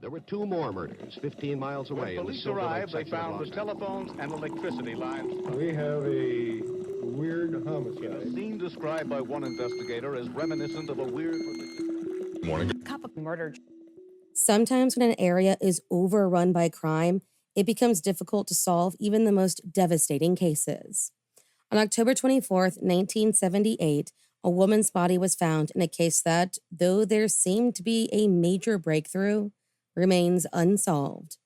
There were two more murders 15 miles away. When police arrived, they found the telephones and electricity lines. We have a weird homicide. A scene described by one investigator as reminiscent of a weird... Morning. Cup of murder. Sometimes when an area is overrun by crime, it becomes difficult to solve even the most devastating cases. On October 24th, 1978, a woman's body was found in a case that, though there seemed to be a major breakthrough, remains unsolved.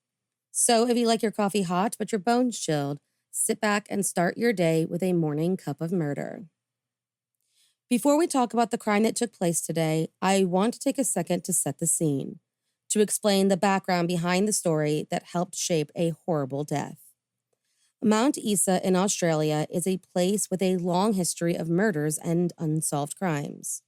So if you like your coffee hot but your bones chilled, sit back and start your day with a morning cup of murder. Before we talk about the crime that took place today, I want to take a second to set the scene, to explain the background behind the story that helped shape a horrible death. Mount Isa in Australia is a place with a long history of murders and unsolved crimes.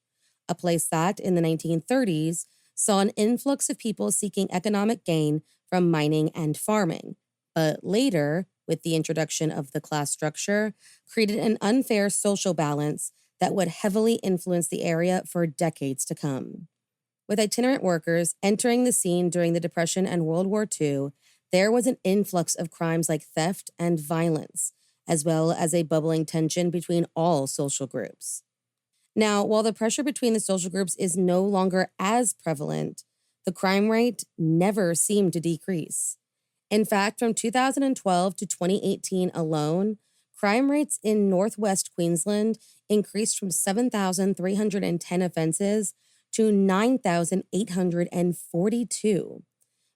A place that, in the 1930s, saw an influx of people seeking economic gain from mining and farming, but later, with the introduction of the class structure, created an unfair social balance that would heavily influence the area for decades to come. With itinerant workers entering the scene during the Depression and World War II, there was an influx of crimes like theft and violence, as well as a bubbling tension between all social groups. Now, while the pressure between the social groups is no longer as prevalent, the crime rate never seemed to decrease. In fact, from 2012 to 2018 alone, crime rates in Northwest Queensland increased from 7,310 offenses to 9,842,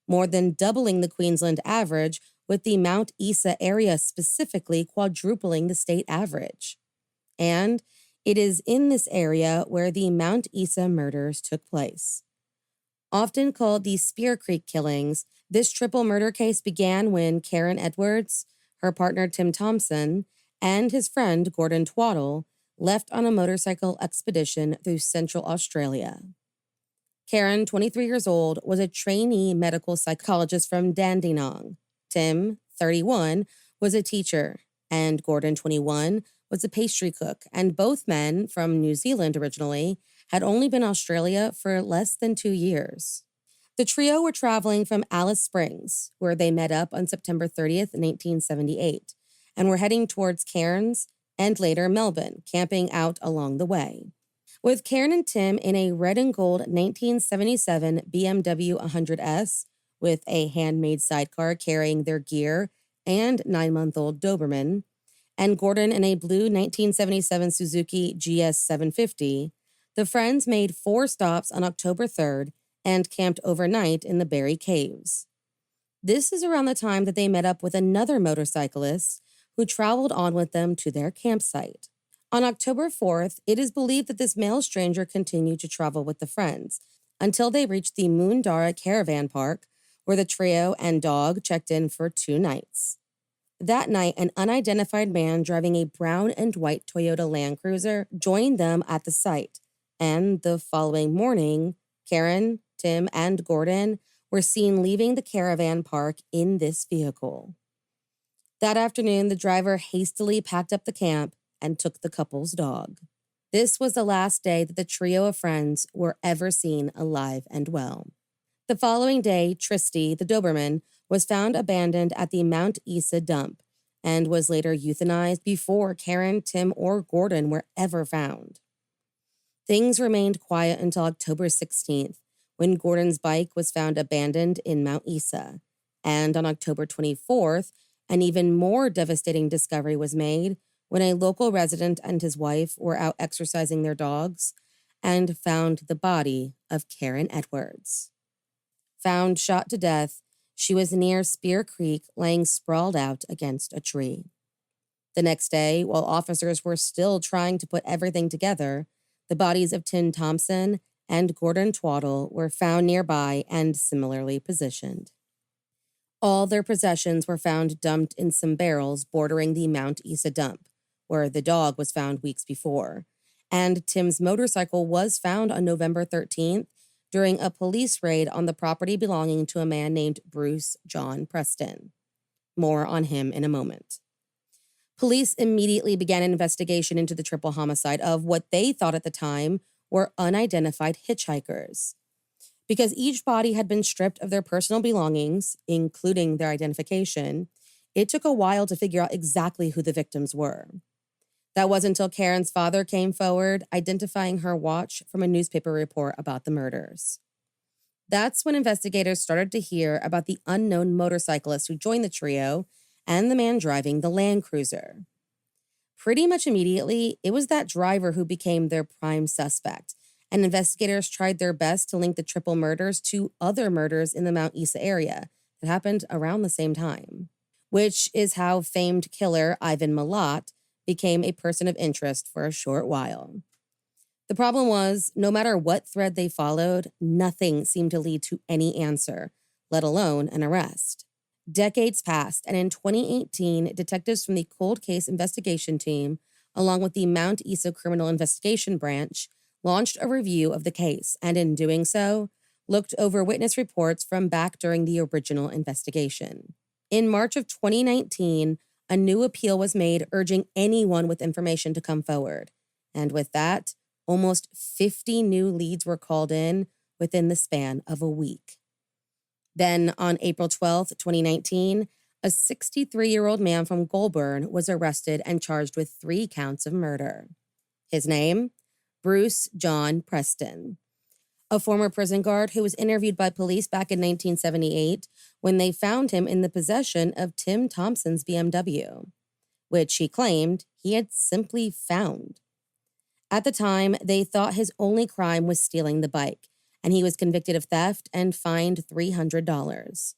more than doubling the Queensland average, with the Mount Isa area specifically quadrupling the state average. And it is in this area where the Mount Isa murders took place. Often called the Spear Creek killings, this triple murder case began when Karen Edwards, her partner Tim Thompson, and his friend Gordon Twaddle left on a motorcycle expedition through Central Australia. Karen, 23 years old, was a trainee medical psychologist from Dandenong. Tim, 31, was a teacher, and Gordon, 21, was a pastry cook, and both men, from New Zealand originally, had only been in Australia for less than 2 years. The trio were traveling from Alice Springs, where they met up on September 30th, 1978, and were heading towards Cairns and later Melbourne, camping out along the way. With Karen and Tim in a red and gold 1977 BMW 100S with a handmade sidecar carrying their gear and 9-month-old Doberman, and Gordon in a blue 1977 Suzuki GS 750, the friends made 4 stops on October 3rd and camped overnight in the Berry Caves. This is around the time that they met up with another motorcyclist who traveled on with them to their campsite. On October 4th, it is believed that this male stranger continued to travel with the friends until they reached the Moondara Caravan Park, where the trio and dog checked in for 2 nights. That night, an unidentified man driving a brown and white Toyota Land Cruiser joined them at the site, and the following morning, Karen, Tim, and Gordon were seen leaving the caravan park in this vehicle. That afternoon, the driver hastily packed up the camp and took the couple's dog. This was the last day that the trio of friends were ever seen alive and well. The following day, Tristy, the Doberman, was found abandoned at the Mount Isa dump and was later euthanized before Karen, Tim, or Gordon were ever found. Things remained quiet until October 16th, when Gordon's bike was found abandoned in Mount Isa. And on October 24th, an even more devastating discovery was made when a local resident and his wife were out exercising their dogs and found the body of Karen Edwards. Found shot to death, she was near Spear Creek, laying sprawled out against a tree. The next day, while officers were still trying to put everything together, the bodies of Tim Thompson and Gordon Twaddle were found nearby and similarly positioned. All their possessions were found dumped in some barrels bordering the Mount Isa dump, where the dog was found weeks before, and Tim's motorcycle was found on November 13th during a police raid on the property belonging to a man named Bruce John Preston. More on him in a moment. Police immediately began an investigation into the triple homicide of what they thought at the time were unidentified hitchhikers. Because each body had been stripped of their personal belongings, including their identification, it took a while to figure out exactly who the victims were. That wasn't until Karen's father came forward, identifying her watch from a newspaper report about the murders. That's when investigators started to hear about the unknown motorcyclist who joined the trio and the man driving the Land Cruiser. Pretty much immediately, it was that driver who became their prime suspect, and investigators tried their best to link the triple murders to other murders in the Mount Isa area that happened around the same time, which is how famed killer Ivan Milat became a person of interest for a short while. The problem was, no matter what thread they followed, nothing seemed to lead to any answer, let alone an arrest. Decades passed, and in 2018, detectives from the Cold Case Investigation Team, along with the Mount Isa Criminal Investigation Branch, launched a review of the case, and in doing so, looked over witness reports from back during the original investigation. In March of 2019, a new appeal was made urging anyone with information to come forward. And with that, almost 50 new leads were called in within the span of a week. Then, on April 12, 2019, a 63-year-old man from Goulburn was arrested and charged with 3 counts of murder. His name? Bruce John Preston, a former prison guard who was interviewed by police back in 1978 when they found him in the possession of Tim Thompson's BMW, which he claimed he had simply found. At the time, they thought his only crime was stealing the bike, and he was convicted of theft and fined $300.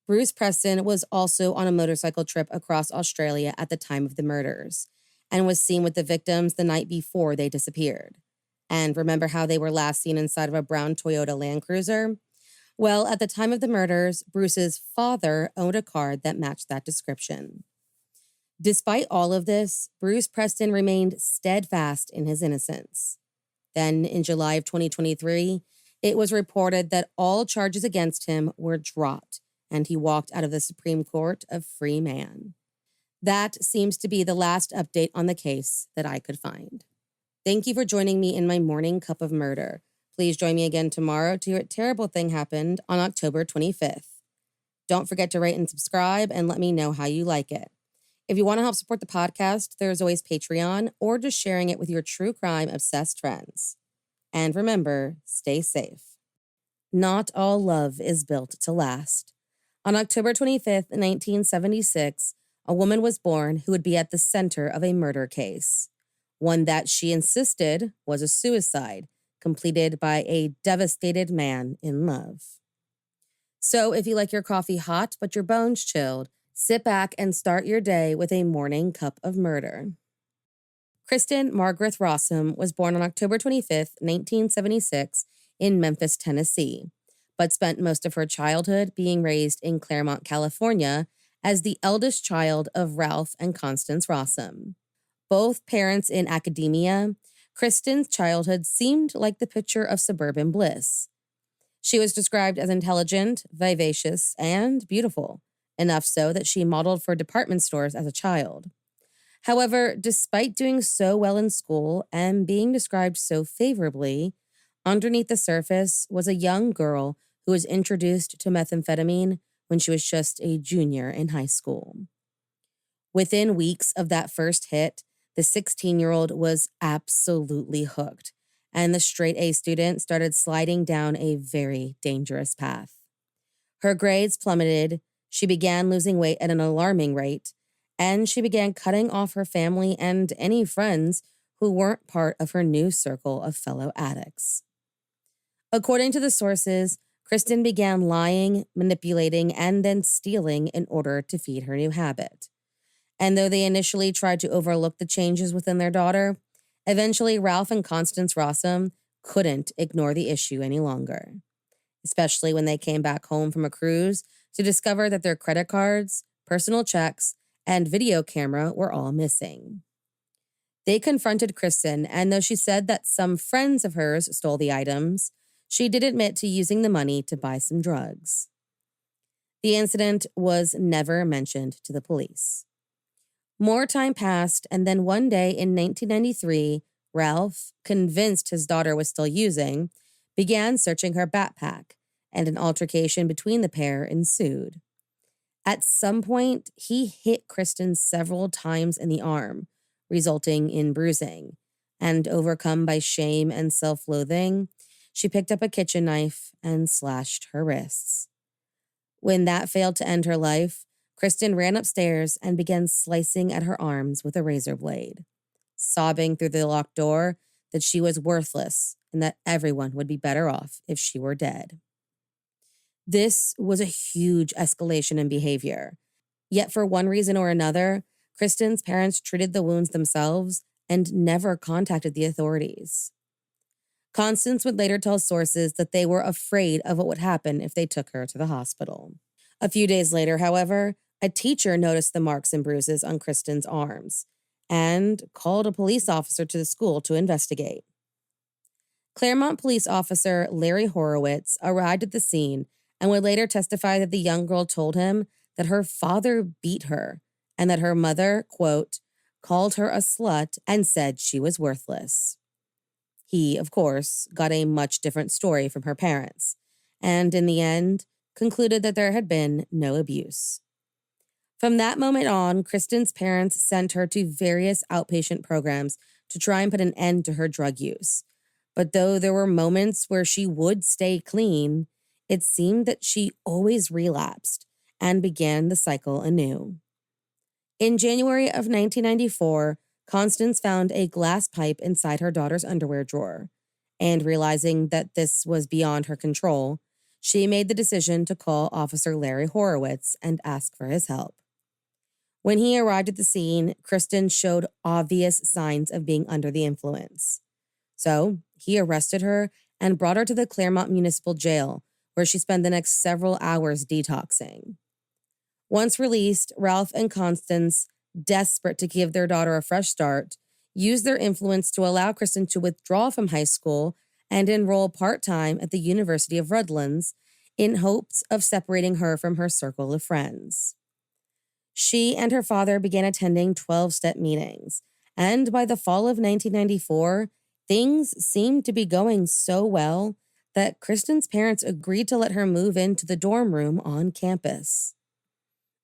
Bruce Preston was also on a motorcycle trip across Australia at the time of the murders and was seen with the victims the night before they disappeared. And remember how they were last seen inside of a brown Toyota Land Cruiser? Well, at the time of the murders, Bruce's father owned a car that matched that description. Despite all of this, Bruce Preston remained steadfast in his innocence. Then, in July of 2023, it was reported that all charges against him were dropped, and he walked out of the Supreme Court a free man. That seems to be the last update on the case that I could find. Thank you for joining me in my morning cup of murder. Please join me again tomorrow to hear what terrible thing happened on October 25th. Don't forget to rate and subscribe and let me know how you like it. If you want to help support the podcast, there's always Patreon or just sharing it with your true crime obsessed friends. And remember, stay safe. Not all love is built to last. On October 25th, 1976, a woman was born who would be at the center of a murder case. One that she insisted was a suicide, completed by a devastated man in love. So if you like your coffee hot but your bones chilled, sit back and start your day with a morning cup of murder. Kristen Margaret Rossum was born on October 25th, 1976, in Memphis, Tennessee, but spent most of her childhood being raised in Claremont, California, as the eldest child of Ralph and Constance Rossum. Both parents in academia, Kristen's childhood seemed like the picture of suburban bliss. She was described as intelligent, vivacious, and beautiful, enough so that she modeled for department stores as a child. However, despite doing so well in school and being described so favorably, underneath the surface was a young girl who was introduced to methamphetamine when she was just a junior in high school. Within weeks of that first hit, the 16-year-old was absolutely hooked, and the straight-A student started sliding down a very dangerous path. Her grades plummeted, she began losing weight at an alarming rate, and she began cutting off her family and any friends who weren't part of her new circle of fellow addicts. According to the sources, Kristen began lying, manipulating, and then stealing in order to feed her new habit. And though they initially tried to overlook the changes within their daughter, eventually Ralph and Constance Rossum couldn't ignore the issue any longer, especially when they came back home from a cruise to discover that their credit cards, personal checks, and video camera were all missing. They confronted Kristen, and though she said that some friends of hers stole the items, she did admit to using the money to buy some drugs. The incident was never mentioned to the police. More time passed, and then one day in 1993, Ralph, convinced his daughter was still using, began searching her backpack, and an altercation between the pair ensued. At some point, he hit Kristen several times in the arm, resulting in bruising, and overcome by shame and self-loathing, she picked up a kitchen knife and slashed her wrists. When that failed to end her life, Kristen ran upstairs and began slicing at her arms with a razor blade, sobbing through the locked door that she was worthless and that everyone would be better off if she were dead. This was a huge escalation in behavior. Yet for one reason or another, Kristen's parents treated the wounds themselves and never contacted the authorities. Constance would later tell sources that they were afraid of what would happen if they took her to the hospital. A few days later, however, a teacher noticed the marks and bruises on Kristen's arms and called a police officer to the school to investigate. Claremont police officer Larry Horowitz arrived at the scene and would later testify that the young girl told him that her father beat her and that her mother, quote, called her a slut and said she was worthless. He, of course, got a much different story from her parents, and in the end, concluded that there had been no abuse. From that moment on, Kristen's parents sent her to various outpatient programs to try and put an end to her drug use. But though there were moments where she would stay clean, it seemed that she always relapsed and began the cycle anew. In January of 1994, Constance found a glass pipe inside her daughter's underwear drawer, and realizing that this was beyond her control, she made the decision to call Officer Larry Horowitz and ask for his help. When he arrived at the scene, Kristen showed obvious signs of being under the influence. So he arrested her and brought her to the Claremont Municipal Jail, where she spent the next several hours detoxing. Once released, Ralph and Constance, desperate to give their daughter a fresh start, used their influence to allow Kristen to withdraw from high school and enroll part-time at the University of Redlands in hopes of separating her from her circle of friends. She and her father began attending 12-step meetings, and by the fall of 1994, things seemed to be going so well that Kristen's parents agreed to let her move into the dorm room on campus.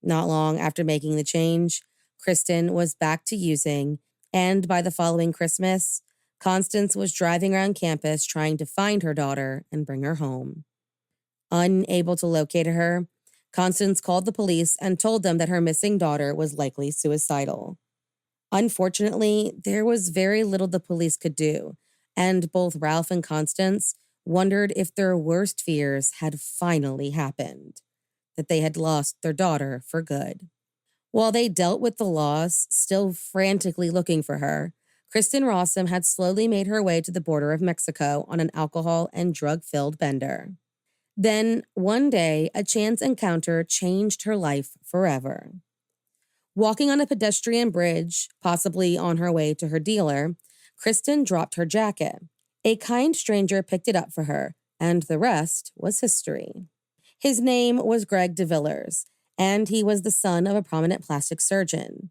Not long after making the change, Kristen was back to using, and by the following Christmas, Constance was driving around campus trying to find her daughter and bring her home. Unable to locate her, Constance called the police and told them that her missing daughter was likely suicidal. Unfortunately, there was very little the police could do, and both Ralph and Constance wondered if their worst fears had finally happened, that they had lost their daughter for good. While they dealt with the loss, still frantically looking for her, Kristen Rossum had slowly made her way to the border of Mexico on an alcohol and drug-filled bender. Then, one day, a chance encounter changed her life forever. Walking on a pedestrian bridge, possibly on her way to her dealer, Kristen dropped her jacket. A kind stranger picked it up for her, and the rest was history. His name was Greg DeVillers, and he was the son of a prominent plastic surgeon.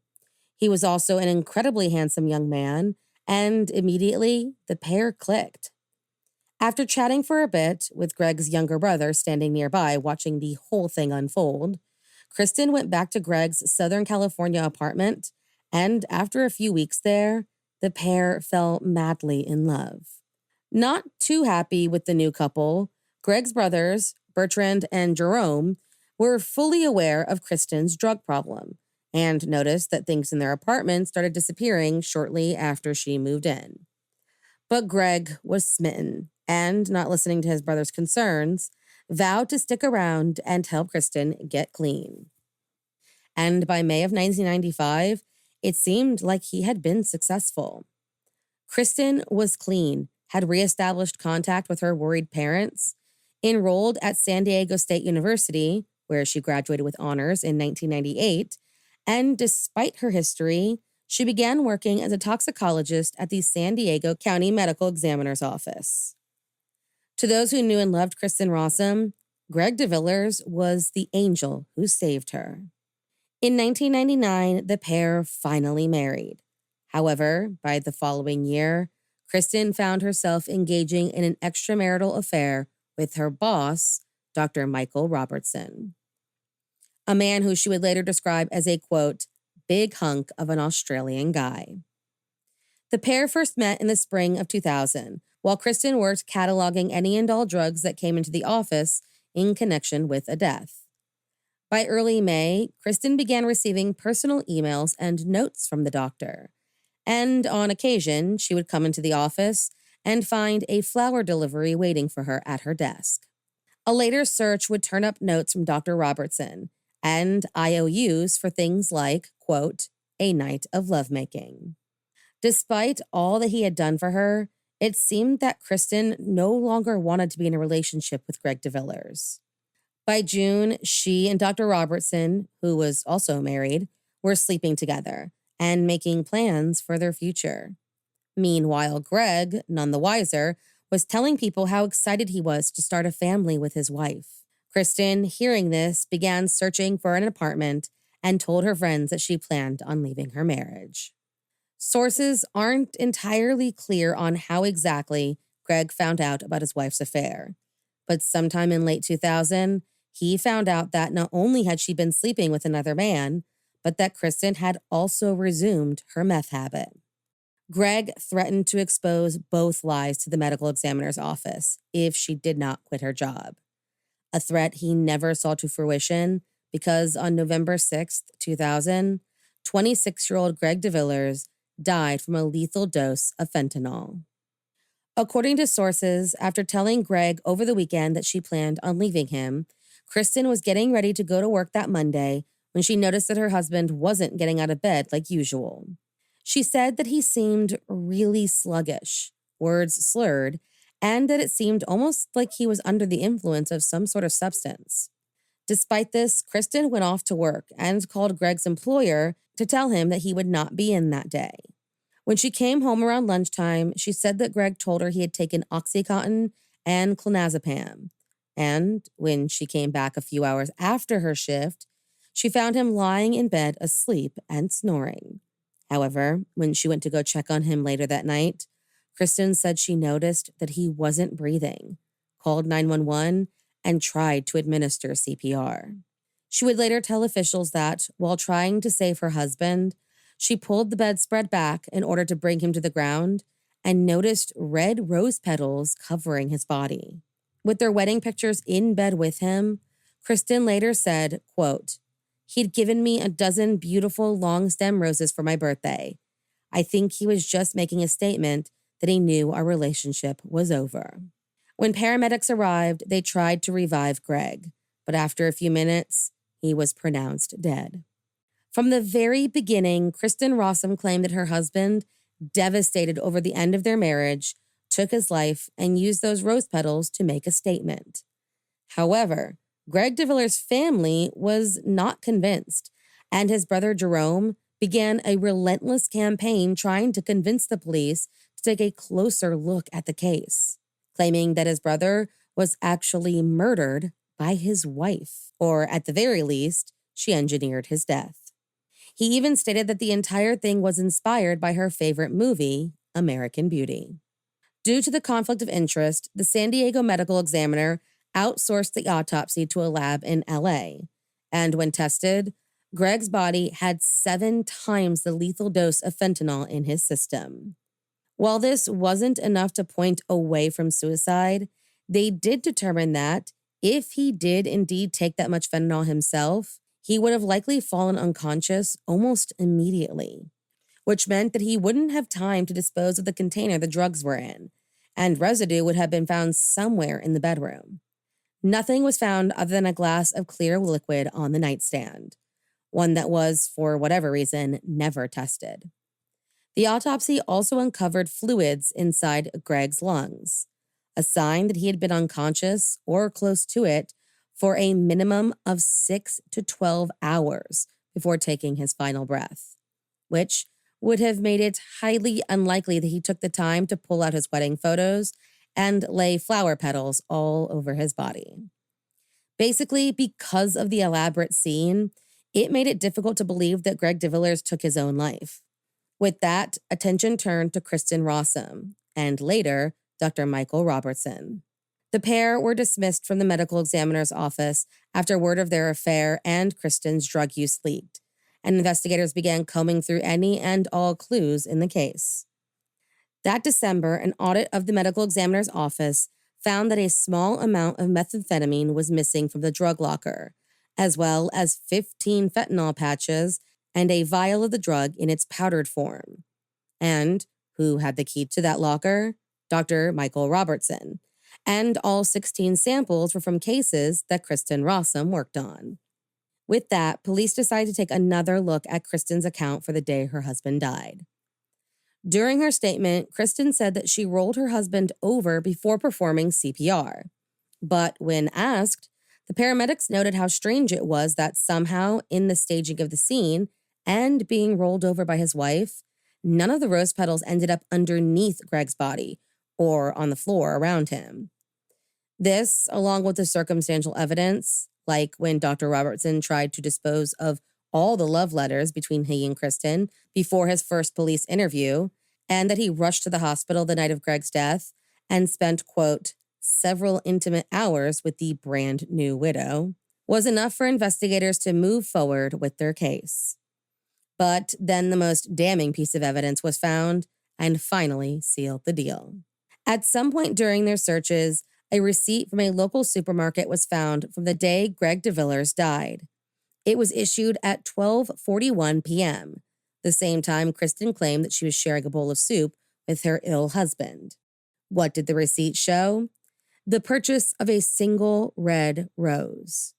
He was also an incredibly handsome young man, and immediately the pair clicked. After chatting for a bit, with Greg's younger brother standing nearby watching the whole thing unfold, Kristen went back to Greg's Southern California apartment, and after a few weeks there, the pair fell madly in love. Not too happy with the new couple, Greg's brothers, Bertrand and Jerome, were fully aware of Kristen's drug problem and noticed that things in their apartment started disappearing shortly after she moved in. But Greg was smitten and, not listening to his brother's concerns, vowed to stick around and help Kristen get clean. And by May of 1995, it seemed like he had been successful. Kristen was clean, had reestablished contact with her worried parents, enrolled at San Diego State University, where she graduated with honors in 1998, and despite her history, she began working as a toxicologist at the San Diego County Medical Examiner's Office. To those who knew and loved Kristen Rossum, Greg DeVillers was the angel who saved her. In 1999, the pair finally married. However, by the following year, Kristen found herself engaging in an extramarital affair with her boss, Dr. Michael Robertson, a man who she would later describe as a, quote, big hunk of an Australian guy. The pair first met in the spring of 2000, while Kristen worked cataloging any and all drugs that came into the office in connection with a death. By early May, Kristen began receiving personal emails and notes from the doctor. And on occasion, she would come into the office and find a flower delivery waiting for her at her desk. A later search would turn up notes from Dr. Robertson and IOUs for things like, quote, a night of lovemaking. Despite all that he had done for her, it seemed that Kristen no longer wanted to be in a relationship with Greg DeVillers. By June, she and Dr. Robertson, who was also married, were sleeping together and making plans for their future. Meanwhile, Greg, none the wiser, was telling people how excited he was to start a family with his wife. Kristen, hearing this, began searching for an apartment and told her friends that she planned on leaving her marriage. Sources aren't entirely clear on how exactly Greg found out about his wife's affair, but sometime in late 2000, he found out that not only had she been sleeping with another man, but that Kristen had also resumed her meth habit. Greg threatened to expose both lies to the medical examiner's office if she did not quit her job, a threat he never saw to fruition because on November 6, 2000, 26-year-old Greg DeVillers died from a lethal dose of fentanyl. According to sources, after telling Greg over the weekend that she planned on leaving him, Kristen was getting ready to go to work that Monday when she noticed that her husband wasn't getting out of bed like usual. She said that he seemed really sluggish, words slurred, and that it seemed almost like he was under the influence of some sort of substance. Despite this, Kristen went off to work and called Greg's employer to tell him that he would not be in that day. When she came home around lunchtime, she said that Greg told her he had taken Oxycontin and clonazepam. And when she came back a few hours after her shift, she found him lying in bed asleep and snoring. However, when she went to go check on him later that night, Kristen said she noticed that he wasn't breathing, called 911, and tried to administer CPR. She would later tell officials that, while trying to save her husband, she pulled the bedspread back in order to bring him to the ground and noticed red rose petals covering his body. With their wedding pictures in bed with him, Kristen later said, quote, he'd given me a dozen beautiful long stem roses for my birthday. I think he was just making a statement that he knew our relationship was over. When paramedics arrived, they tried to revive Greg, but after a few minutes, he was pronounced dead. From the very beginning, Kristen Rossum claimed that her husband, devastated over the end of their marriage, took his life and used those rose petals to make a statement. However, Greg DeVillers' family was not convinced, and his brother Jerome began a relentless campaign trying to convince the police to take a closer look at the case, claiming that his brother was actually murdered by his wife, or at the very least, she engineered his death. He even stated that the entire thing was inspired by her favorite movie, American Beauty. Due to the conflict of interest, the San Diego Medical Examiner outsourced the autopsy to a lab in LA, and when tested, Greg's body had 7 times the lethal dose of fentanyl in his system. While this wasn't enough to point away from suicide, they did determine that if he did indeed take that much fentanyl himself, he would have likely fallen unconscious almost immediately, which meant that he wouldn't have time to dispose of the container the drugs were in, and residue would have been found somewhere in the bedroom. Nothing was found other than a glass of clear liquid on the nightstand, one that was, for whatever reason, never tested. The autopsy also uncovered fluids inside Greg's lungs, a sign that he had been unconscious or close to it for a minimum of 6 to 12 hours before taking his final breath, which would have made it highly unlikely that he took the time to pull out his wedding photos and lay flower petals all over his body. Basically, because of the elaborate scene, it made it difficult to believe that Greg DeVillers took his own life. With that, attention turned to Kristen Rossum, and later, Dr. Michael Robertson. The pair were dismissed from the medical examiner's office after word of their affair and Kristen's drug use leaked, and investigators began combing through any and all clues in the case. That December, an audit of the medical examiner's office found that a small amount of methamphetamine was missing from the drug locker, as well as 15 fentanyl patches and a vial of the drug in its powdered form. And who had the key to that locker? Dr. Michael Robertson. And all 16 samples were from cases that Kristen Rossum worked on. With that, police decided to take another look at Kristen's account for the day her husband died. During her statement, Kristen said that she rolled her husband over before performing CPR. But when asked, the paramedics noted how strange it was that somehow, in the staging of the scene and being rolled over by his wife, none of the rose petals ended up underneath Greg's body or on the floor around him. This, along with the circumstantial evidence, like when Dr. Robertson tried to dispose of all the love letters between he and Kristen before his first police interview, and that he rushed to the hospital the night of Greg's death and spent, quote, several intimate hours with the brand new widow, was enough for investigators to move forward with their case. But then the most damning piece of evidence was found and finally sealed the deal. At some point during their searches, a receipt from a local supermarket was found from the day Greg DeVillers died. It was issued at 12:41 p.m., the same time Kristen claimed that she was sharing a bowl of soup with her ill husband. What did the receipt show? The purchase of a single red rose.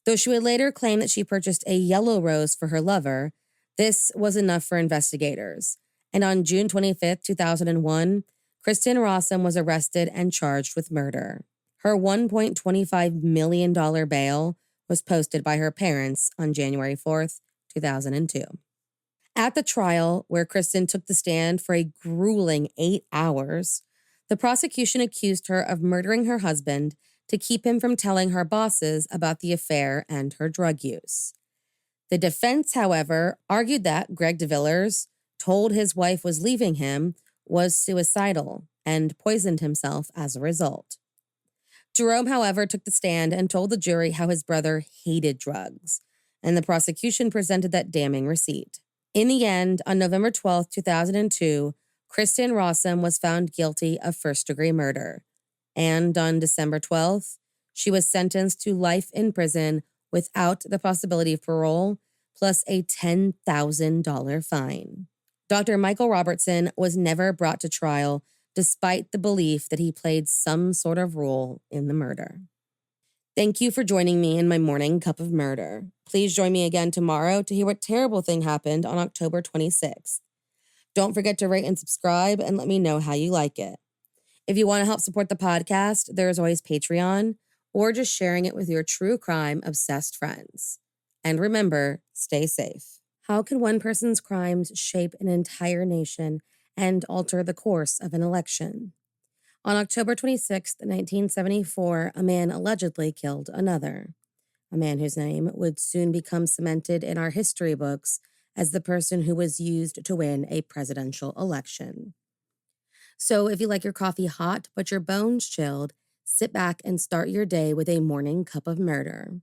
Though she would later claim that she purchased a yellow rose for her lover, this was enough for investigators. And on June 25, 2001, Kristen Rossum was arrested and charged with murder. Her $1.25 million bail was posted by her parents on January 4th, 2002. At the trial, where Kristen took the stand for a grueling 8 hours, the prosecution accused her of murdering her husband to keep him from telling her bosses about the affair and her drug use. The defense, however, argued that Greg DeVillers told his wife was leaving him, was suicidal, and poisoned himself as a result. Jerome, however, took the stand and told the jury how his brother hated drugs, and the prosecution presented that damning receipt. In the end, on November 12, 2002, Kristen Rossum was found guilty of first-degree murder, and on December 12th, she was sentenced to life in prison without the possibility of parole, plus a $10,000 fine. Dr. Michael Robertson was never brought to trial, despite the belief that he played some sort of role in the murder. Thank you for joining me in my morning cup of murder. Please join me again tomorrow to hear what terrible thing happened on October 26th. Don't forget to rate and subscribe and let me know how you like it. If you want to help support the podcast, there is always Patreon or just sharing it with your true crime obsessed friends. And remember, stay safe. How can one person's crimes shape an entire nation and alter the course of an election? On October 26, 1974, a man allegedly killed another. A man whose name would soon become cemented in our history books as the person who was used to win a presidential election. So if you like your coffee hot but your bones chilled, sit back and start your day with a morning cup of murder.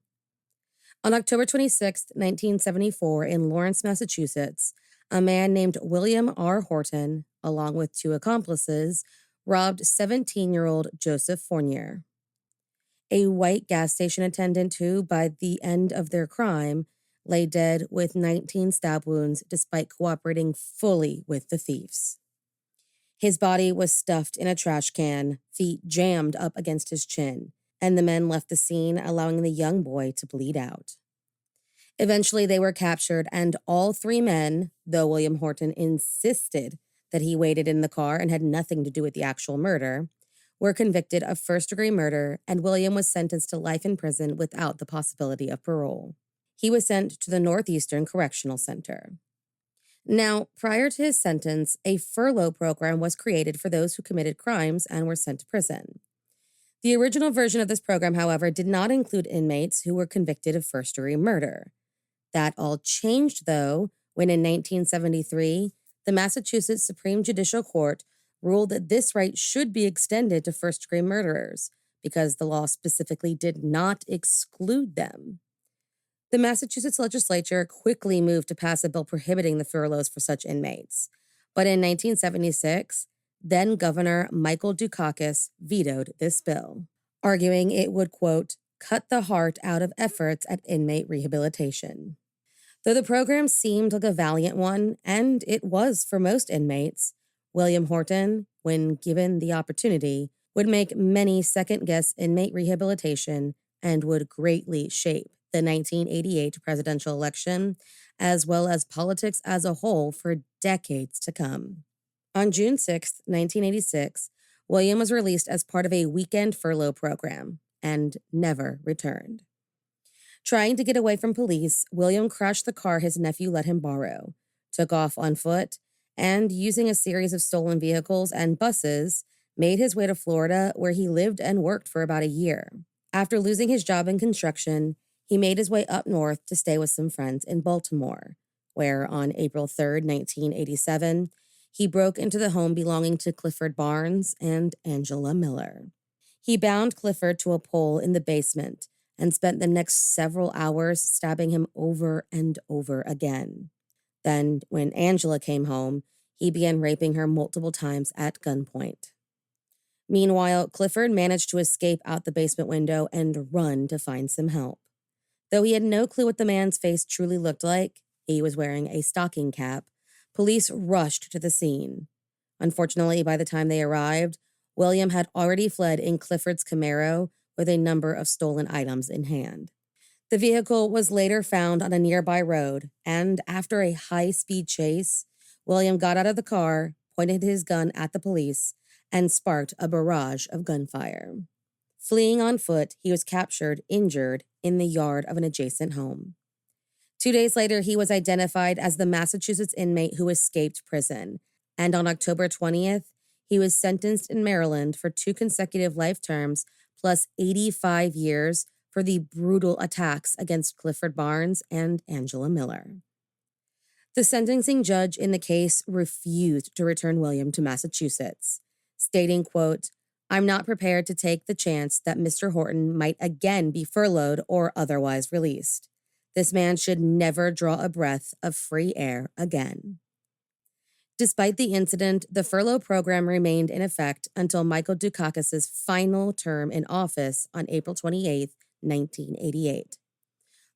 On October 26, 1974, in Lawrence, Massachusetts, a man named William R. Horton, along with 2 accomplices, robbed 17-year-old Joseph Fournier, a white gas station attendant who, by the end of their crime, lay dead with 19 stab wounds despite cooperating fully with the thieves. His body was stuffed in a trash can, feet jammed up against his chin, and the men left the scene, allowing the young boy to bleed out. Eventually, they were captured, and all 3 men, though William Horton insisted that he waited in the car and had nothing to do with the actual murder, were convicted of first-degree murder, and William was sentenced to life in prison without the possibility of parole. He was sent to the Northeastern Correctional Center. Now, prior to his sentence, a furlough program was created for those who committed crimes and were sent to prison. The original version of this program, however, did not include inmates who were convicted of first-degree murder. That all changed, though, when in 1973, the Massachusetts Supreme Judicial Court ruled that this right should be extended to first-degree murderers because the law specifically did not exclude them. The Massachusetts legislature quickly moved to pass a bill prohibiting the furloughs for such inmates. But in 1976, then Governor Michael Dukakis vetoed this bill, arguing it would, quote, cut the heart out of efforts at inmate rehabilitation. Though the program seemed like a valiant one, and it was for most inmates, William Horton, when given the opportunity, would make many second-guess inmate rehabilitation and would greatly shape the 1988 presidential election, as well as politics as a whole for decades to come. On June 6, 1986, William was released as part of a weekend furlough program and never returned. Trying to get away from police, William crashed the car his nephew let him borrow, took off on foot, and using a series of stolen vehicles and buses, made his way to Florida, where he lived and worked for about a year. After losing his job in construction, he made his way up north to stay with some friends in Baltimore, where on April 3, 1987, he broke into the home belonging to Clifford Barnes and Angela Miller. He bound Clifford to a pole in the basement and spent the next several hours stabbing him over and over again. Then, when Angela came home, he began raping her multiple times at gunpoint. Meanwhile, Clifford managed to escape out the basement window and run to find some help. Though he had no clue what the man's face truly looked like, he was wearing a stocking cap, police rushed to the scene. Unfortunately, by the time they arrived, William had already fled in Clifford's Camaro with a number of stolen items in hand. The vehicle was later found on a nearby road, and after a high-speed chase, William got out of the car, pointed his gun at the police, and sparked a barrage of gunfire. Fleeing on foot, he was captured, injured, in the yard of an adjacent home. 2 days later, he was identified as the Massachusetts inmate who escaped prison, and on October 20th, he was sentenced in Maryland for 2 consecutive life terms plus 85 years for the brutal attacks against Clifford Barnes and Angela Miller. The sentencing judge in the case refused to return William to Massachusetts, stating, quote, I'm not prepared to take the chance that Mr. Horton might again be furloughed or otherwise released. This man should never draw a breath of free air again. Despite the incident, the furlough program remained in effect until Michael Dukakis' final term in office on April 28, 1988.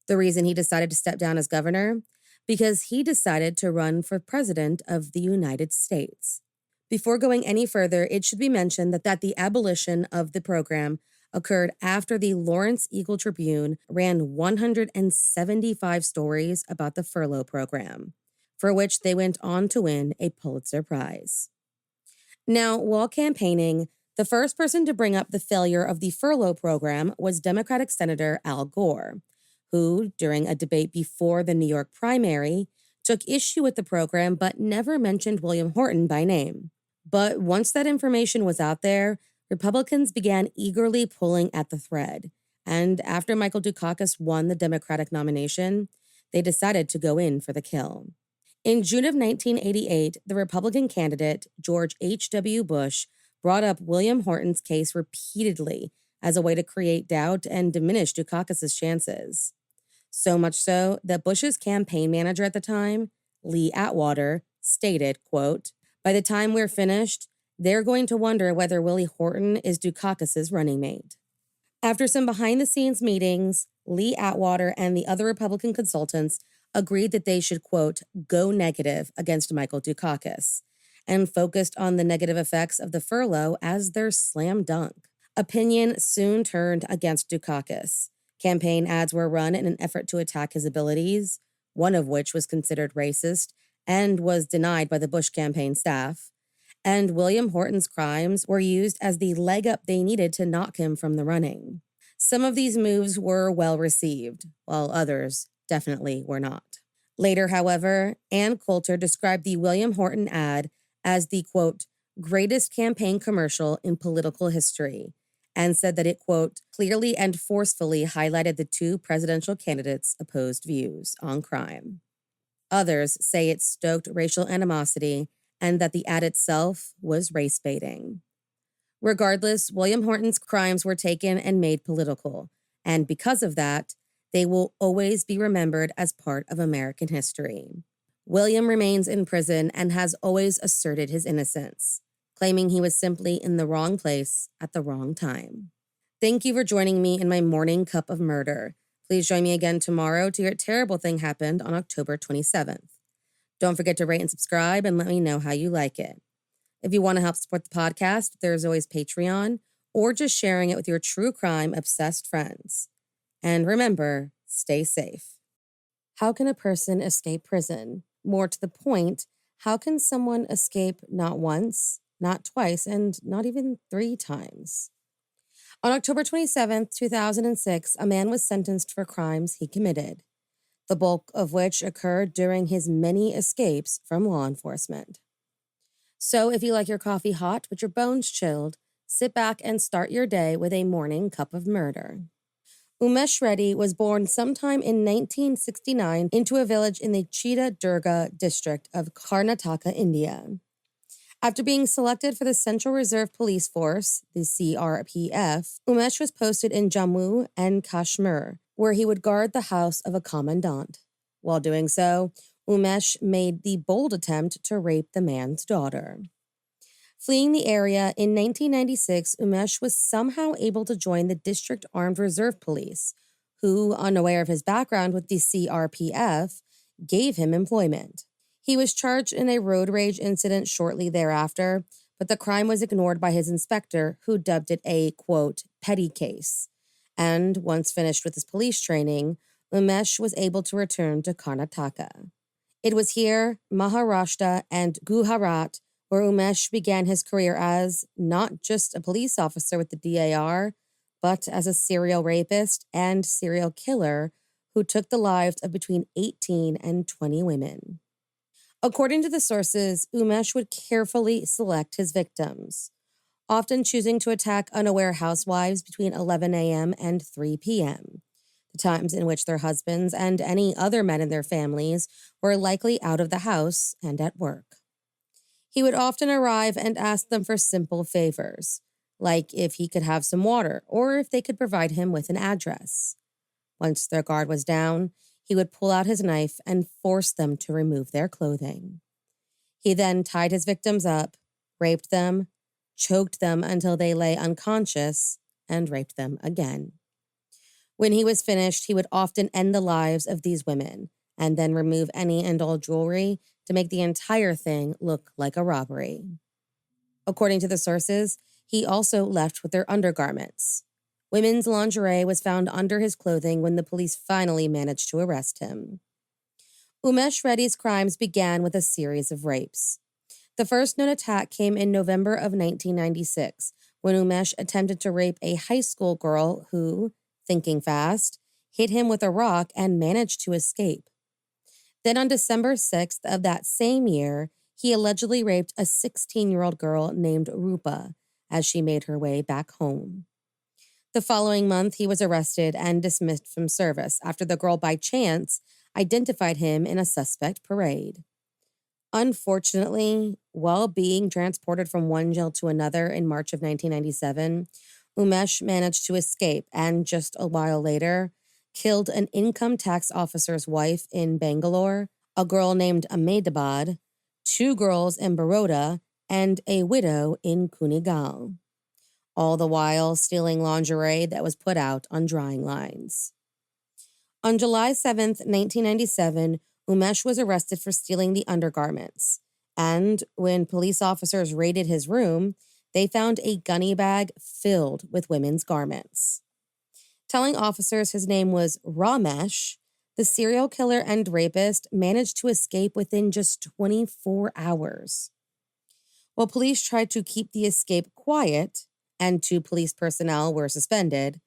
The reason he decided to step down as governor? Because he decided to run for president of the United States. Before going any further, it should be mentioned that the abolition of the program occurred after the Lawrence Eagle Tribune ran 175 stories about the furlough program, for which they went on to win a Pulitzer Prize. Now, while campaigning, the first person to bring up the failure of the furlough program was Democratic Senator Al Gore, who, during a debate before the New York primary, took issue with the program but never mentioned William Horton by name. But once that information was out there, Republicans began eagerly pulling at the thread, and after Michael Dukakis won the Democratic nomination, they decided to go in for the kill. In June of 1988, the Republican candidate, George H.W. Bush, brought up William Horton's case repeatedly as a way to create doubt and diminish Dukakis' chances. So much so that Bush's campaign manager at the time, Lee Atwater, stated, quote, by the time we're finished, they're going to wonder whether Willie Horton is Dukakis' running mate. After some behind-the-scenes meetings, Lee Atwater and the other Republican consultants agreed that they should, quote, go negative against Michael Dukakis, and focused on the negative effects of the furlough as their slam dunk. Opinion soon turned against Dukakis. Campaign ads were run in an effort to attack his abilities, one of which was considered racist and was denied by the Bush campaign staff. And William Horton's crimes were used as the leg up they needed to knock him from the running. Some of these moves were well received, while others definitely were not. Later, however, Ann Coulter described the William Horton ad as the, quote, greatest campaign commercial in political history, and said that it, quote, clearly and forcefully highlighted the 2 presidential candidates' opposed views on crime. Others say it stoked racial animosity and that the ad itself was race baiting. Regardless, William Horton's crimes were taken and made political, and because of that, they will always be remembered as part of American history. William remains in prison and has always asserted his innocence, claiming he was simply in the wrong place at the wrong time. Thank you for joining me in my morning cup of murder. Please join me again tomorrow to hear a terrible thing happened on October 27th. Don't forget to rate and subscribe and let me know how you like it. If you want to help support the podcast, there's always Patreon or just sharing it with your true crime obsessed friends. And remember, stay safe. How can a person escape prison? More to the point, how can someone escape not once, not twice, and not even 3 times? On October 27, 2006, a man was sentenced for crimes he committed, the bulk of which occurred during his many escapes from law enforcement. So if you like your coffee hot but your bones chilled, sit back and start your day with a morning cup of murder. Umesh Reddy was born sometime in 1969 into a village in the Chitradurga district of Karnataka, India. After being selected for the Central Reserve Police Force, the CRPF, Umesh was posted in Jammu and Kashmir, where he would guard the house of a commandant. While doing so, Umesh made the bold attempt to rape the man's daughter. Fleeing the area, in 1996, Umesh was somehow able to join the District Armed Reserve Police, who, unaware of his background with the CRPF, gave him employment. He was charged in a road rage incident shortly thereafter, but the crime was ignored by his inspector, who dubbed it a, quote, petty case. And once finished with his police training, Umesh was able to return to Karnataka. It was here, Maharashtra, and Gujarat, where Umesh began his career as not just a police officer with the DAR, but as a serial rapist and serial killer who took the lives of between 18 and 20 women. According to the sources, Umesh would carefully select his victims, often choosing to attack unaware housewives between 11 a.m. and 3 p.m., the times in which their husbands and any other men in their families were likely out of the house and at work. He would often arrive and ask them for simple favors, like if he could have some water or if they could provide him with an address. Once their guard was down, he would pull out his knife and force them to remove their clothing. He then tied his victims up, raped them, choked them until they lay unconscious, and raped them again. When he was finished, he would often end the lives of these women and then remove any and all jewelry to make the entire thing look like a robbery. According to the sources, he also left with their undergarments. Women's lingerie was found under his clothing when the police finally managed to arrest him. Umesh Reddy's crimes began with a series of rapes. The first known attack came in November of 1996, when Umesh attempted to rape a high school girl who, thinking fast, hit him with a rock and managed to escape. Then on December 6th of that same year, he allegedly raped a 16-year-old girl named Rupa as she made her way back home. The following month, he was arrested and dismissed from service after the girl by chance identified him in a suspect parade. Unfortunately, while being transported from one jail to another in March of 1997, Umesh managed to escape and just a while later killed an income tax officer's wife in Bangalore, a girl named Ahmedabad, 2 girls in Baroda, and a widow in Kunigal, all the while stealing lingerie that was put out on drying lines. On July 7th, 1997, Umesh was arrested for stealing the undergarments, and when police officers raided his room, they found a gunny bag filled with women's garments. Telling officers his name was Ramesh, the serial killer and rapist managed to escape within just 24 hours. While police tried to keep the escape quiet, and 2 police personnel were suspended,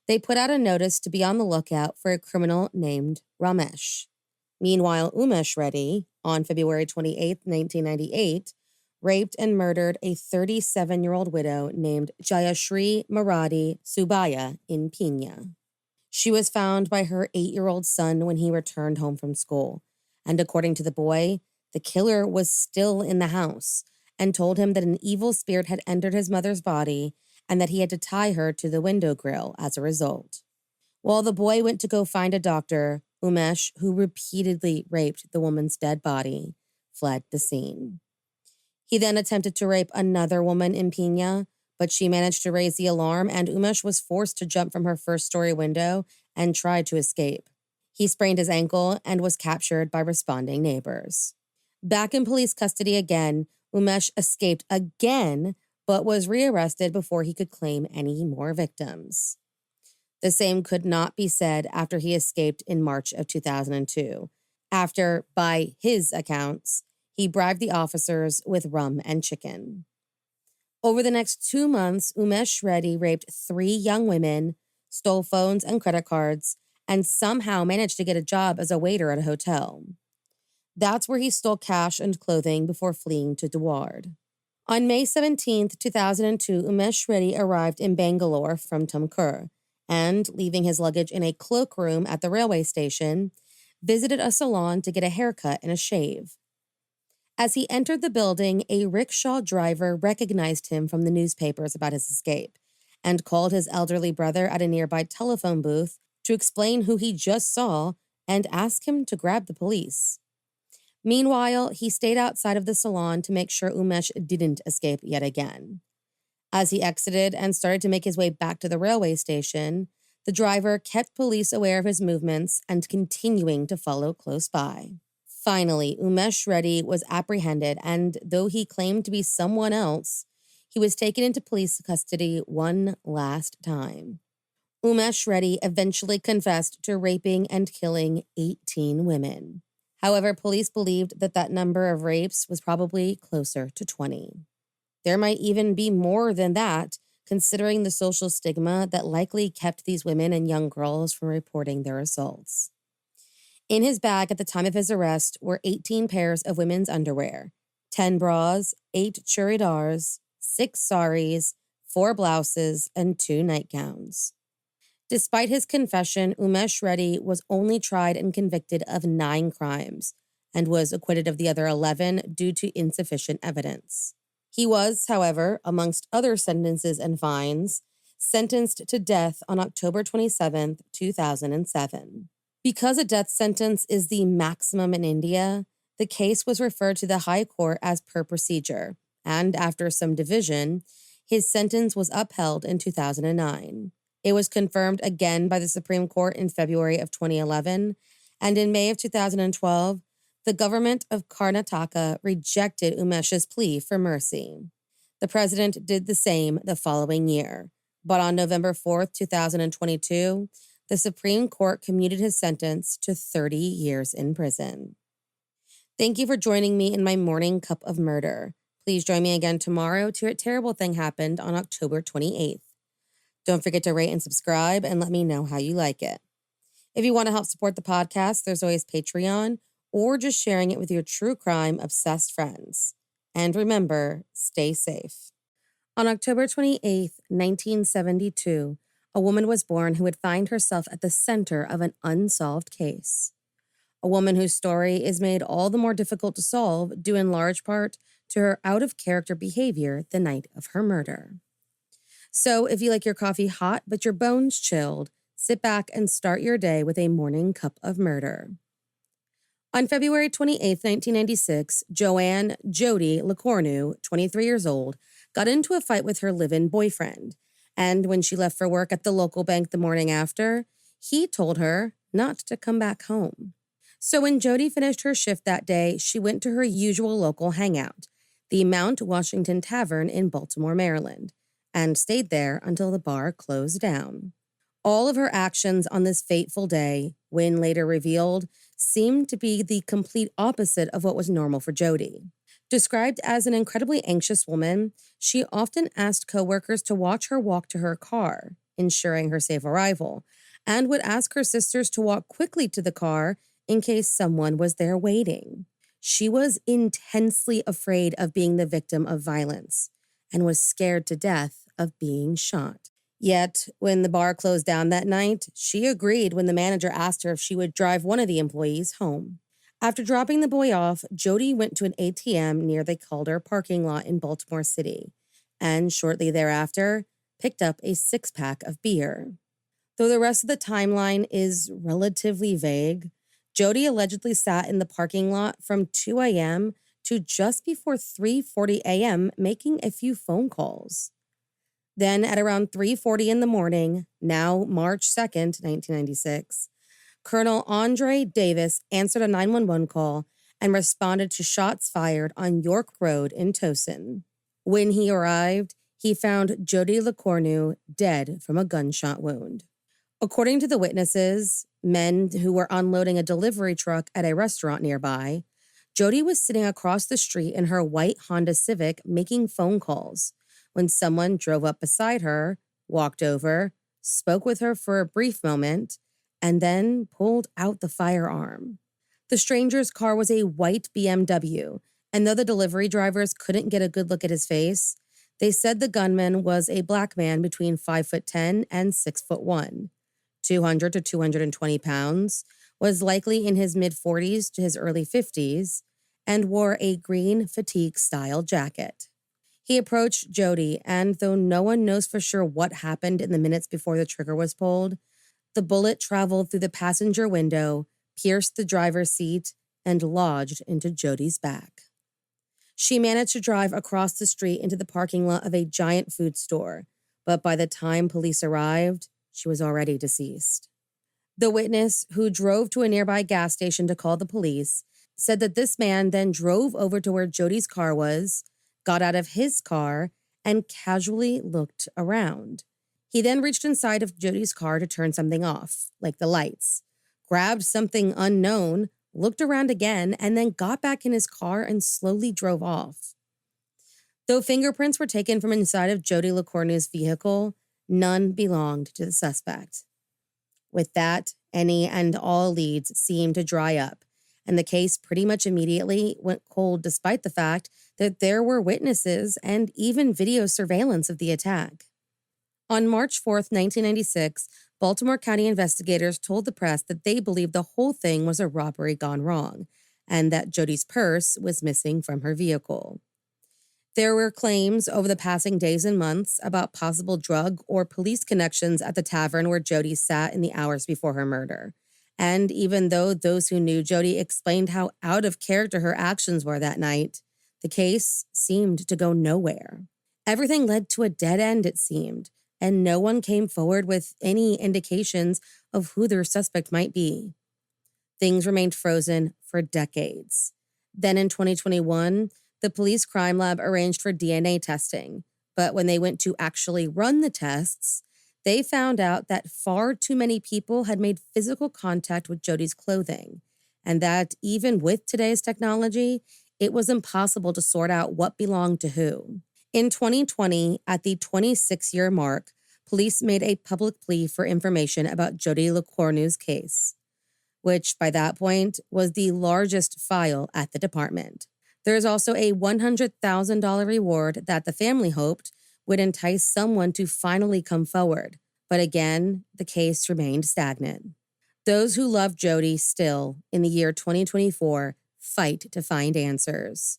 they put out a notice to be on the lookout for a criminal named Ramesh. Meanwhile, Umesh Reddy, on February 28, 1998, raped and murdered a 37-year-old widow named Jayashri Marathi Subaya in Pina. She was found by her 8-year-old son when he returned home from school, and according to the boy, The killer was still in the house and told him that an evil spirit had entered his mother's body and that he had to tie her to the window grill as a result. While the boy went to go find a doctor, Umesh, who repeatedly raped the woman's dead body, fled the scene. He then attempted to rape another woman in Pina, but she managed to raise the alarm and Umesh was forced to jump from her first-story window and tried to escape. He sprained his ankle and was captured by responding neighbors. Back in police custody again, Umesh escaped again, but was rearrested before he could claim any more victims. The same could not be said after he escaped in March of 2002, after, by his accounts, he bribed the officers with rum and chicken. Over the next 2 months, Umesh Reddy raped 3 young women, stole phones and credit cards, and somehow managed to get a job as a waiter at a hotel. That's where he stole cash and clothing before fleeing to Deward. On May 17, 2002, Umesh Reddy arrived in Bangalore from Tumkur and, leaving his luggage in a cloakroom at the railway station, visited a salon to get a haircut and a shave. As he entered the building, a rickshaw driver recognized him from the newspapers about his escape and called his elderly brother at a nearby telephone booth to explain who he just saw and ask him to grab the police. Meanwhile, he stayed outside of the salon to make sure Umesh didn't escape yet again. As he exited and started to make his way back to the railway station, the driver kept police aware of his movements and continuing to follow close by. Finally, Umesh Reddy was apprehended, and though he claimed to be someone else, he was taken into police custody one last time. Umesh Reddy eventually confessed to raping and killing 18 women. However, police believed that number of rapes was probably closer to 20. There might even be more than that, considering the social stigma that likely kept these women and young girls from reporting their assaults. In his bag at the time of his arrest were 18 pairs of women's underwear, 10 bras, 8 churidars, 6 saris, 4 blouses, and 2 nightgowns. Despite his confession, Umesh Reddy was only tried and convicted of 9 crimes and was acquitted of the other 11 due to insufficient evidence. He was, however, amongst other sentences and fines, sentenced to death on October 27, 2007. Because a death sentence is the maximum in India, the case was referred to the High Court as per procedure, and after some division, his sentence was upheld in 2009. It was confirmed again by the Supreme Court in February of 2011, and in May of 2012, the government of Karnataka rejected Umesh's plea for mercy. The president did the same the following year, but on November 4, 2022, the Supreme Court commuted his sentence to 30 years in prison. Thank you for joining me in my morning cup of murder. Please join me again tomorrow to hear a terrible thing happened on October 28th. Don't forget to rate and subscribe and let me know how you like it. If you want to help support the podcast, there's always Patreon or just sharing it with your true crime obsessed friends. And remember, stay safe. On October 28th, 1972, a woman was born who would find herself at the center of an unsolved case. A woman whose story is made all the more difficult to solve due in large part to her out-of-character behavior the night of her murder. So if you like your coffee hot but your bones chilled, sit back and start your day with a morning cup of murder. On February 28, 1996, Joanne Jody Lecornu, 23 years old, got into a fight with her live-in boyfriend, and when she left for work at the local bank the morning after, he told her not to come back home. So when Jody finished her shift that day, she went to her usual local hangout, the Mount Washington Tavern in Baltimore, Maryland, and stayed there until the bar closed down. All of her actions on this fateful day, when later revealed, seemed to be the complete opposite of what was normal for Jody. Described as an incredibly anxious woman, she often asked coworkers to watch her walk to her car, ensuring her safe arrival, and would ask her sisters to walk quickly to the car in case someone was there waiting. She was intensely afraid of being the victim of violence and was scared to death of being shot. Yet, when the bar closed down that night, she agreed when the manager asked her if she would drive one of the employees home. After dropping the boy off, Jody went to an ATM near the Calder parking lot in Baltimore City, and shortly thereafter, picked up a 6-pack of beer. Though the rest of the timeline is relatively vague, Jody allegedly sat in the parking lot from 2 a.m. to just before 3:40 a.m. making a few phone calls. Then at around 3:40 in the morning, now March 2nd, 1996, Colonel Andre Davis answered a 911 call and responded to shots fired on York Road in Towson. When he arrived, he found Jody LeCornu dead from a gunshot wound. According to the witnesses, men who were unloading a delivery truck at a restaurant nearby, Jody was sitting across the street in her white Honda Civic making phone calls when someone drove up beside her, walked over, spoke with her for a brief moment, and then pulled out the firearm. The stranger's car was a white BMW, and though the delivery drivers couldn't get a good look at his face, they said the gunman was a black man between 5'10" and 6'1", 200 to 220 pounds, was likely in his mid-40s to his early 50s, and wore a green fatigue-style jacket. He approached Jody, and though no one knows for sure what happened in the minutes before the trigger was pulled, the bullet traveled through the passenger window, pierced the driver's seat, and lodged into Jody's back. She managed to drive across the street into the parking lot of a giant food store, but by the time police arrived, she was already deceased. The witness, who drove to a nearby gas station to call the police, said that this man then drove over to where Jody's car was, got out of his car, and casually looked around. He then reached inside of Jody's car to turn something off, like the lights, grabbed something unknown, looked around again, and then got back in his car and slowly drove off. Though fingerprints were taken from inside of Jody LeCornu's vehicle, none belonged to the suspect. With that, any and all leads seemed to dry up, and the case pretty much immediately went cold despite the fact that there were witnesses and even video surveillance of the attack. On March 4th, 1996, Baltimore County investigators told the press that they believed the whole thing was a robbery gone wrong, and that Jody's purse was missing from her vehicle. There were claims over the passing days and months about possible drug or police connections at the tavern where Jody sat in the hours before her murder. And even though those who knew Jody explained how out of character her actions were that night, the case seemed to go nowhere. Everything led to a dead end, it seemed, and no one came forward with any indications of who their suspect might be. Things remained frozen for decades. Then in 2021, the police crime lab arranged for DNA testing, but when they went to actually run the tests, they found out that far too many people had made physical contact with Jody's clothing, and that even with today's technology, it was impossible to sort out what belonged to who. In 2020, at the 26-year mark, police made a public plea for information about Jody LeCornu's case, which by that point was the largest file at the department. There is also a $100,000 reward that the family hoped would entice someone to finally come forward. But again, the case remained stagnant. Those who love Jody still, in the year 2024, fight to find answers.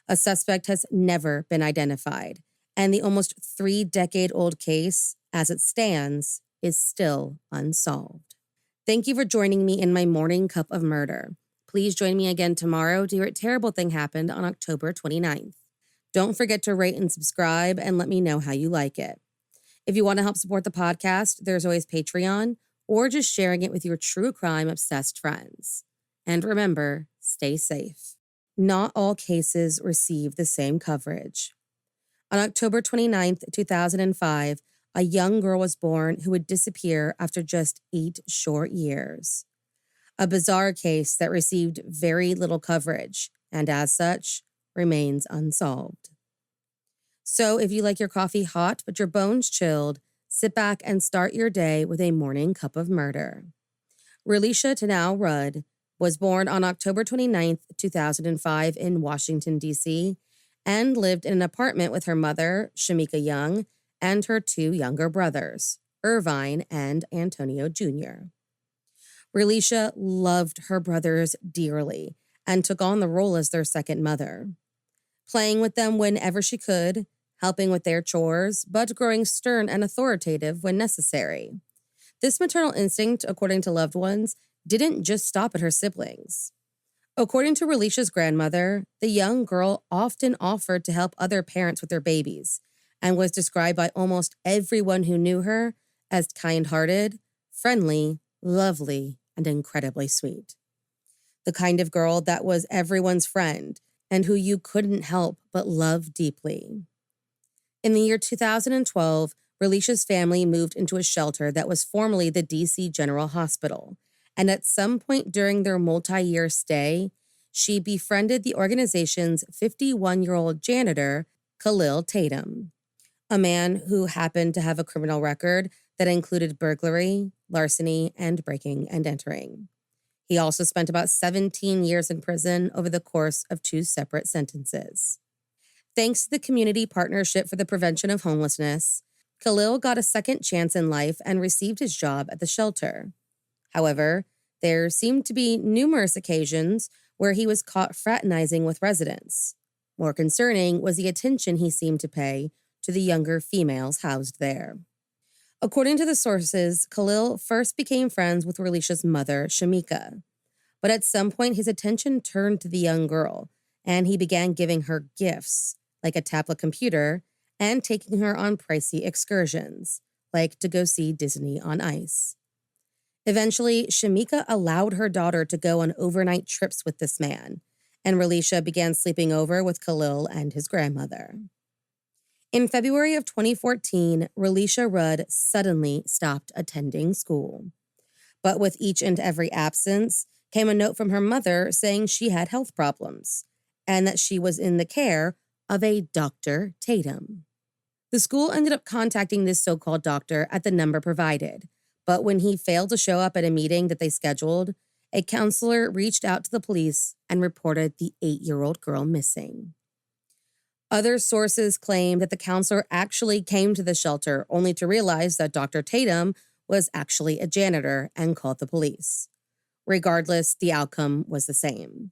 A suspect has never been identified, and the almost 3-decade-old case, as it stands, is still unsolved. Thank you for joining me in my morning cup of murder. Please join me again tomorrow to hear what terrible thing happened on October 29th. Don't forget to rate and subscribe and let me know how you like it. If you want to help support the podcast, there's always Patreon or just sharing it with your true crime obsessed friends. And remember, stay safe. Not all cases receive the same coverage. On October 29th, 2005, a young girl was born who would disappear after just 8 short years. A bizarre case that received very little coverage, and as such, remains unsolved. So if you like your coffee hot but your bones chilled, sit back and start your day with a morning cup of murder. Relisha Tanau Rudd was born on October 29th, 2005 in Washington, D.C., and lived in an apartment with her mother, Shamika Young, and her 2 younger brothers, Irvine and Antonio Jr. Relisha loved her brothers dearly, and took on the role as their second mother, playing with them whenever she could, helping with their chores, but growing stern and authoritative when necessary. This maternal instinct, according to loved ones, didn't just stop at her siblings. According to Relicia's grandmother, the young girl often offered to help other parents with their babies and was described by almost everyone who knew her as kind-hearted, friendly, lovely, and incredibly sweet. The kind of girl that was everyone's friend and who you couldn't help but love deeply. In the year 2012, Relicia's family moved into a shelter that was formerly the DC General Hospital, and at some point during their multi-year stay, she befriended the organization's 51-year-old janitor, Khalil Tatum, a man who happened to have a criminal record that included burglary, larceny, and breaking and entering. He also spent about 17 years in prison over the course of 2 separate sentences. Thanks to the Community Partnership for the Prevention of Homelessness, Khalil got a second chance in life and received his job at the shelter. However, there seemed to be numerous occasions where he was caught fraternizing with residents. More concerning was the attention he seemed to pay to the younger females housed there. According to the sources, Khalil first became friends with Relicia's mother, Shamika. But at some point, his attention turned to the young girl, and he began giving her gifts, like a tablet computer, and taking her on pricey excursions, like to go see Disney on Ice. Eventually, Shamika allowed her daughter to go on overnight trips with this man, and Relicia began sleeping over with Khalil and his grandmother. In February of 2014, Relicia Rudd suddenly stopped attending school. But with each and every absence came a note from her mother saying she had health problems and that she was in the care of a Dr. Tatum. The school ended up contacting this so-called doctor at the number provided, but when he failed to show up at a meeting that they scheduled, a counselor reached out to the police and reported the 8-year-old girl missing. Other sources claim that the counselor actually came to the shelter only to realize that Dr. Tatum was actually a janitor and called the police. Regardless, the outcome was the same.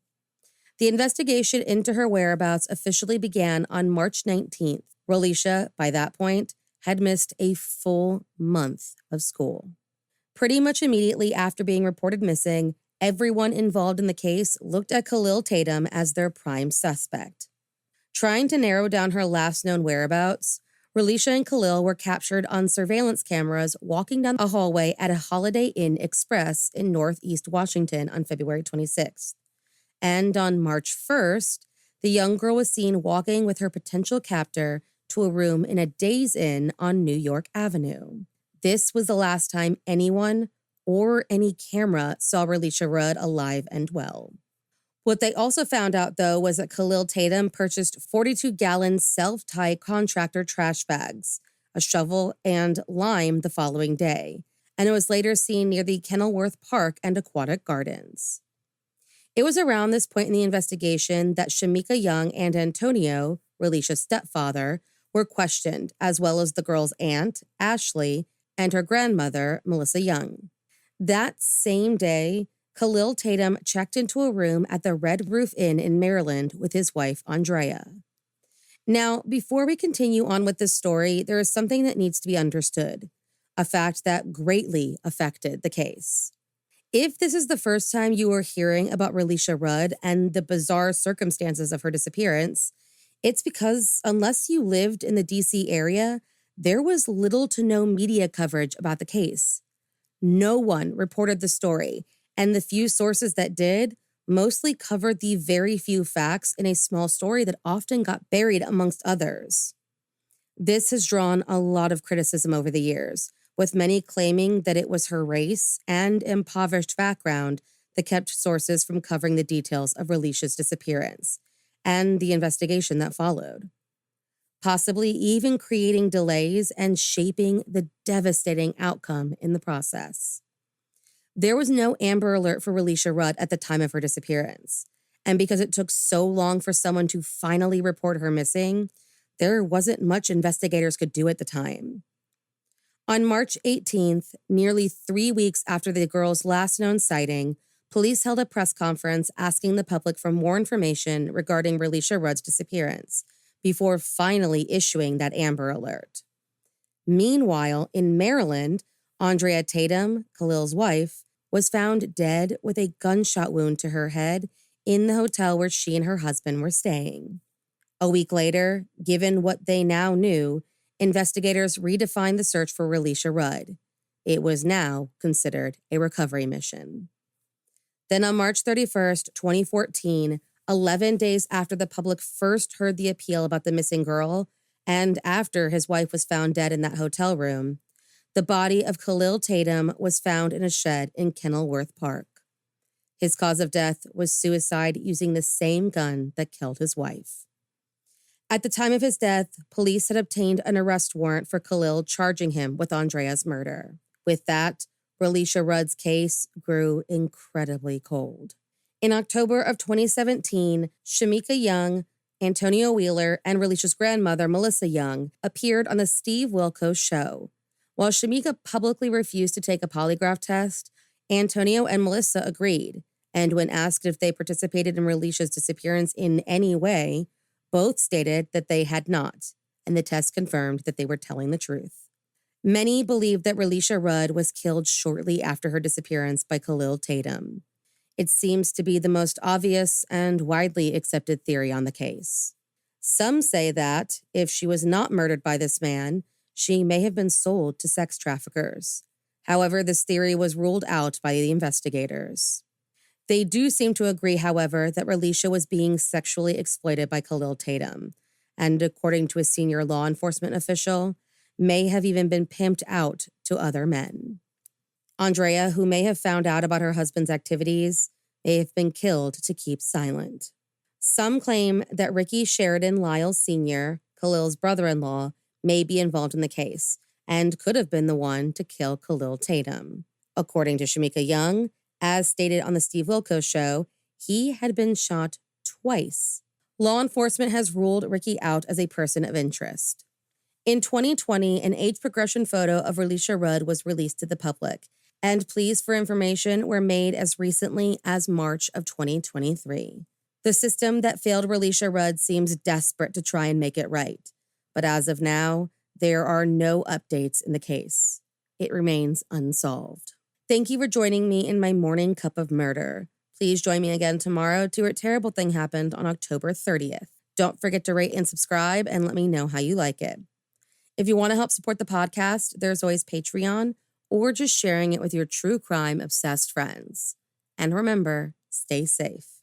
The investigation into her whereabouts officially began on March 19th. Relicia, by that point, had missed a full month of school. Pretty much immediately after being reported missing, everyone involved in the case looked at Khalil Tatum as their prime suspect. Trying to narrow down her last known whereabouts, Relicia and Khalil were captured on surveillance cameras walking down a hallway at a Holiday Inn Express in Northeast Washington on February 26th. And on March 1st, the young girl was seen walking with her potential captor to a room in a Days Inn on New York Avenue. This was the last time anyone or any camera saw Relicia Rudd alive and well. What they also found out, though, was that Khalil Tatum purchased 42-gallon self-tie contractor trash bags, a shovel, and lime the following day, and it was later seen near the Kenilworth Park and Aquatic Gardens. It was around this point in the investigation that Shamika Young and Antonio, Relicia's stepfather, were questioned, as well as the girl's aunt, Ashley, and her grandmother, Melissa Young. That same day, Khalil Tatum checked into a room at the Red Roof Inn in Maryland with his wife, Andrea. Now, before we continue on with this story, there is something that needs to be understood, a fact that greatly affected the case. If this is the first time you are hearing about Relicia Rudd and the bizarre circumstances of her disappearance, it's because unless you lived in the DC area, there was little to no media coverage about the case. No one reported the story, and the few sources that did mostly covered the very few facts in a small story that often got buried amongst others. This has drawn a lot of criticism over the years, with many claiming that it was her race and impoverished background that kept sources from covering the details of Relicia's disappearance and the investigation that followed, possibly even creating delays and shaping the devastating outcome in the process. There was no Amber Alert for Relicia Rudd at the time of her disappearance, and because it took so long for someone to finally report her missing, there wasn't much investigators could do at the time. On March 18th, nearly 3 weeks after the girl's last known sighting, police held a press conference asking the public for more information regarding Relisha Rudd's disappearance before finally issuing that Amber Alert. Meanwhile, in Maryland, Andrea Tatum, Khalil's wife, was found dead with a gunshot wound to her head in the hotel where she and her husband were staying. A week later, given what they now knew, investigators redefined the search for Relisha Rudd. It was now considered a recovery mission. Then on March 31st, 2014, 11 days after the public first heard the appeal about the missing girl, and after his wife was found dead in that hotel room, the body of Khalil Tatum was found in a shed in Kenilworth Park. His cause of death was suicide using the same gun that killed his wife. At the time of his death, police had obtained an arrest warrant for Khalil, charging him with Andrea's murder. With that, Relisha Rudd's case grew incredibly cold. In October of 2017, Shamika Young, Antonio Wheeler, and Relisha's grandmother, Melissa Young, appeared on the Steve Wilkos show. While Shamika publicly refused to take a polygraph test, Antonio and Melissa agreed, and when asked if they participated in Relisha's disappearance in any way, both stated that they had not, and the test confirmed that they were telling the truth. Many believe that Relisha Rudd was killed shortly after her disappearance by Khalil Tatum. It seems to be the most obvious and widely accepted theory on the case. Some say that, if she was not murdered by this man, she may have been sold to sex traffickers. However, this theory was ruled out by the investigators. They do seem to agree, however, that Relisha was being sexually exploited by Khalil Tatum, and according to a senior law enforcement official, may have even been pimped out to other men. Andrea, who may have found out about her husband's activities, may have been killed to keep silent. Some claim that Ricky Sheridan Lyles Sr., Khalil's brother-in-law, may be involved in the case and could have been the one to kill Khalil Tatum. According to Shamika Young, as stated on the Steve Wilkos show, he had been shot twice. Law enforcement has ruled Ricky out as a person of interest. In 2020, an age progression photo of Relisha Rudd was released to the public, and pleas for information were made as recently as March of 2023. The system that failed Relisha Rudd seems desperate to try and make it right, but as of now, there are no updates in the case. It remains unsolved. Thank you for joining me in my morning cup of murder. Please join me again tomorrow to where terrible thing happened on October 30th. Don't forget to rate and subscribe and let me know how you like it. If you want to help support the podcast, there's always Patreon or just sharing it with your true crime obsessed friends. And remember, stay safe.